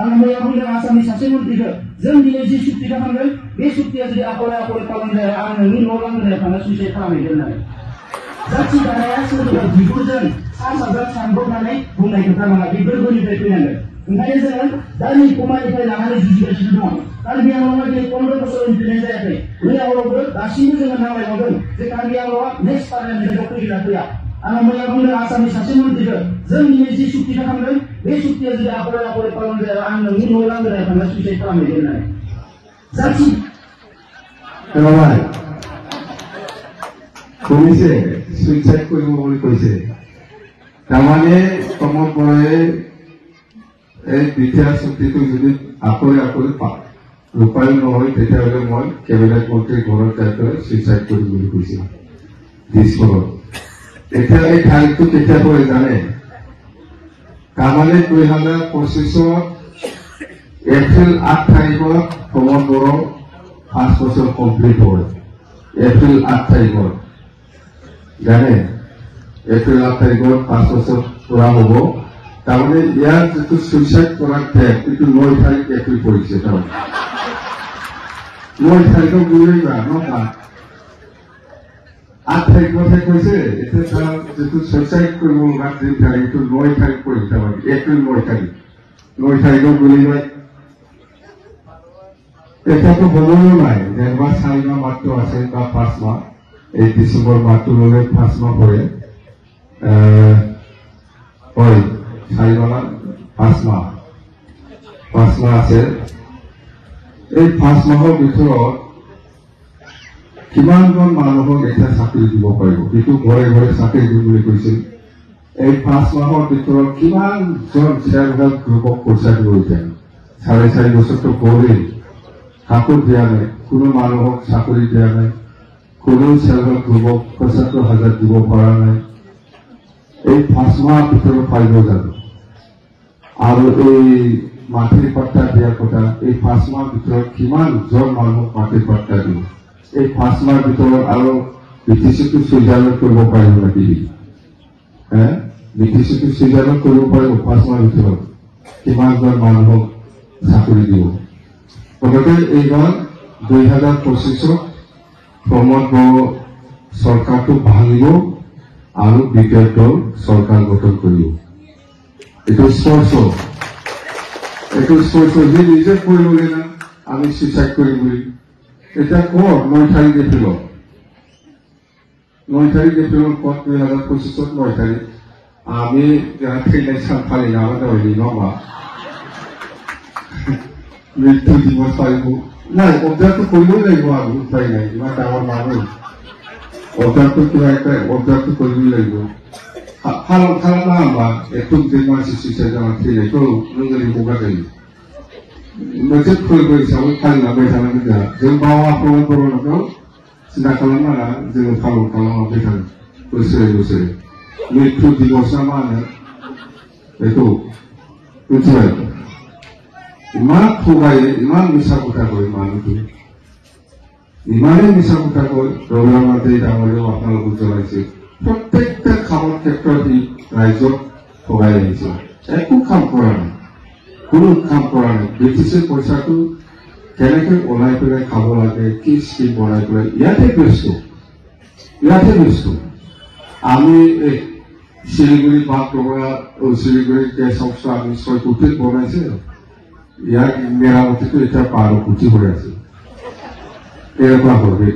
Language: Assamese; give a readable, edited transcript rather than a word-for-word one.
आं मैया बुंदों आसामनि सासे मन्थ्रिखौ जों दिनै जि सुक्ति खालामगोन बे सुक्तिया जुदि आखले आखले पालन जाया आं नोंनि न' लांगोनायाव थांना सुइसाइड खालामहैगोन होननानै जाथि दानाया सोरनिबा बिगुरजों सा साज्रां सानब्रबनानै बुंनाय खोथा नङा बे गोरबोनिफ्राय फैनांगोन ओंखायनो जोङो दा नै कमानिफ्राय लानानै जुजिगासिनो दङ कार्बि आंलंआ दिनै 15 बोसोर उनफिननाय जायाखै बे आवलावबो दासिमबो जोङो नांलायबावदों जे कार्बि आंलंआ नेक्स्ट पार्लियामेन्टआव फैगोन फैया आं मैया बुंदों आसामनि सासे मन्थ्रिखौ जों दिनै जि सुक्ति खालामगोन बे सुक्तिया जुदि आखले आखले पालन जाया आं नोंनि न' लांगोनायाव थांना सुइसाइड खालामहैगोन होननानै जाथि खोनाबाय কৈছে সুইচাইড কৰিব বুলি কৈছে তাৰমানে প্ৰমোদ বৰাই এই দ্বিতীয় চুক্তিটো যদি আকলে আকলে ৰূপায়ণ নহয় তেতিয়াহ'লে মই কেবিনেট মন্ত্ৰীৰ ঘৰত যাই সুইচাইড কৰিম বুলি কৈছে দিছপুৰত এতিয়া এই তাৰিখটো কেতিয়া পৰে জানে তাৰমানে 2025 এপ্ৰিল 8 তাৰিখত প্ৰমোদ বৰা 5 বছৰ কমপ্লিট হয় এপ্ৰিল 8 তাৰিখত জানে এপ্ৰিল 8 তাৰিখত 5 বছৰ পুৰা হ'ব তাৰমানে ইয়াৰ যিটো সুইচাইড কৰাৰ টেপ এইটো 9 তাৰিখ এপ্ৰিল পৰিছে তাৰমানে 9 তাৰিখত বুলিবা নহয় 8 তাৰিখতহে কৈছে এতিয়া তাৰ যিটো সুইচাইড কৰিব লগা দিন তাৰিখটো 9 তাৰিখ পৰিছে তাৰমানে এপ্ৰিল 9 তাৰিখত বুলিবা এতিয়াতো বনোৱা নাই যেনিবা 4 মাহ মাত্ৰ আছে বা 5 মাহ এই ডিসেম্বৰ মাহটো ললে 5 মাহ পৰে হয় 4 মাহ 5 মাহ আছে এই 5 মাহৰ ভিতৰত কিমানজন মানুহক এটা চাকৰি দিব পাৰিব কিন্তু ঘৰে ঘৰে চাকৰি দিম বুলি কৈছিল এই 5 মাহৰ ভিতৰত কিমানজন চেল্ফ হেল্প গ্ৰুপক পইচা দিব এতিয়া 4.5 বছৰটো গ'লেই কাকো দিয়া নাই কোনো মানুহক চাকৰি দিয়া নাই কোনো চেল্ফ হেল্প গ্ৰুপক 75,000 দিব পৰা নাই এই 5 মাহৰ ভিতৰত পাৰিব জানো আৰু এই মাটিৰ পাট্টা দিয়াৰ কথা এই 5 মাহৰ ভিতৰত কিমানজন মানুহক মাটিৰ পাট্টা দিব এই 5 মাহৰ ভিতৰত আৰু বিটিচিটো সুইজাৰলেণ্ড কৰিব পাৰিব নেকি বিটিচিটো সুইজাৰলেণ্ড কৰিব পাৰিব 5 মাহৰ ভিতৰত কিমানজন মানুহক চাকৰি দিব গতিকে এইবাৰ 2025 প্ৰমোদ বৰা চৰকাৰটো ভাঙিব আৰু দ্বিতীয় চৰকাৰ গঠন কৰিব এইটো স্পষ্ট যে নিজে কৈ ল'লে না আমি সুইচাইড কৰিম বুলি এতিয়া ক'ত 9 তাৰিখ এপ্ৰিলত ক'ত 2025 9 তাৰিখ আমি থৈনাই সানফালি নামানে হইলি নমা মৃত্যু দিবস পাৰিব নাই অভ্যাসটো কৰিবই লাগিব আৰু উপায় নাই ইমান ডাঙৰ মানুহ অভ্যাসটো কিবা এটা অভ্যাসটো কৰিবই লাগিব খালামা হবা একটু যে মানসি সুইসাইড আমার থৈনাইखौ नोंगोरि हगारजायो मोनसे फोरबो हिसाबै फालिलांबाय थानांगोन जों बावा प्रमोद बराखौ सिन्था खालामनाङा जोङो खालामलांबाय थागोन बोसोरे मृत्यु दिबसआ मा होनो बेखौ मिथिबाय ইমান থগায়ে ইমান মিছা কথা কয় মানুহটো ইমানেই মিছা কথা কয় ৰঘুৰামতে ডাঙৰীয়াও আপোনালোকক জনাইছে প্ৰত্যেকটা কামৰ ক্ষেত্ৰত ই ৰাইজক থগাই আহিছে একো কাম কৰা নাই কোনো কাম কৰা নাই ব্ৰিটিছে পইচাটো কেনেকৈ ওলাই পেলাই খাব লাগে কি স্কিম বনাই পেলাই ইয়াতে ব্যস্ত আমি শিলিগুৰি বাট ডগৰা শিলিগুৰি গেছ হাউচটো আমি 6 কোটিত বনাইছে ইয়াৰ মেৰামতিটো এতিয়া 12 কোটি হৈ আছে এৰকম হবে